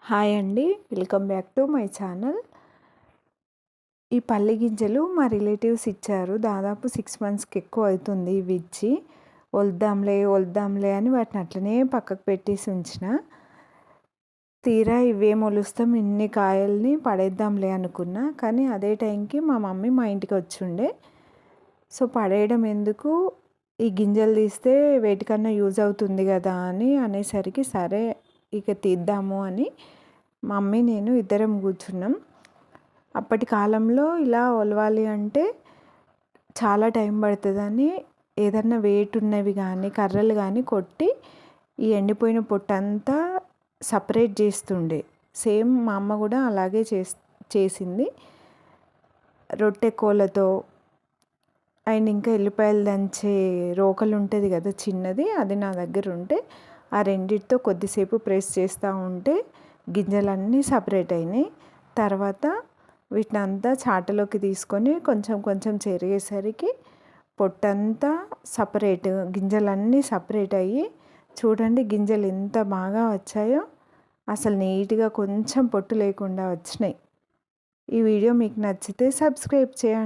Hi అండి. Welcome back to my channel. ఈ పల్లి గింజలు మా రిలేటివ్స్ ఇచ్చారు. దాదాపు 6 మంత్స్‌కి ఎక్కువ అవుతుంది ఇవి ఇచ్చి. ఒలుద్దాంలే అని వాటిని అట్లనే పక్కకు పెట్టేసి ఉంచిన. తీరా ఇవేం ఒలుస్తాం, ఇన్ని కాయల్ని పడేద్దాంలే అనుకున్నా. కానీ అదే టైంకి మా మమ్మీ మా ఇంటికి వచ్చుండే. సో పడేయడం ఎందుకు, ఈ గింజలు తీస్తే వేటికన్నా యూజ్ అవుతుంది కదా అని అనేసరికి సరే ఇక తీద్దాము అని మమ్మీ నేను ఇద్దరం కూర్చున్నాం. అప్పటి కాలంలో ఇలా ఒలవాలి అంటే చాలా టైం పడుతుందని ఏదన్నా వెయిట్ ఉన్నవి కానీ కర్రలు కానీ కొట్టి ఈ ఎండిపోయిన పొట్టంతా సపరేట్ చేస్తుండే. సేమ్ మా అమ్మ కూడా అలాగే చేసింది. రొట్టె కోలతో అండ్ ఇంకా ఎల్లిపాయలు దంచే రోకలు ఉంటుంది కదా చిన్నది, అది నా దగ్గర ఉంటే ఆ రెండిటితో కొద్దిసేపు ప్రెస్ చేస్తూ ఉంటే గింజలన్నీ సపరేట్ అయినాయి. తర్వాత వీటిని అంతా చాటలోకి తీసుకొని కొంచెం కొంచెం చెరిగేసరికి పొట్టంతా సపరేట్, గింజలన్నీ సపరేట్ అయ్యి చూడండి గింజలు ఎంత బాగా వచ్చాయో. అసలు నీట్గా కొంచెం పొట్టు లేకుండా వచ్చినాయి. ఈ వీడియో మీకు నచ్చితే సబ్స్క్రైబ్ చేయండి.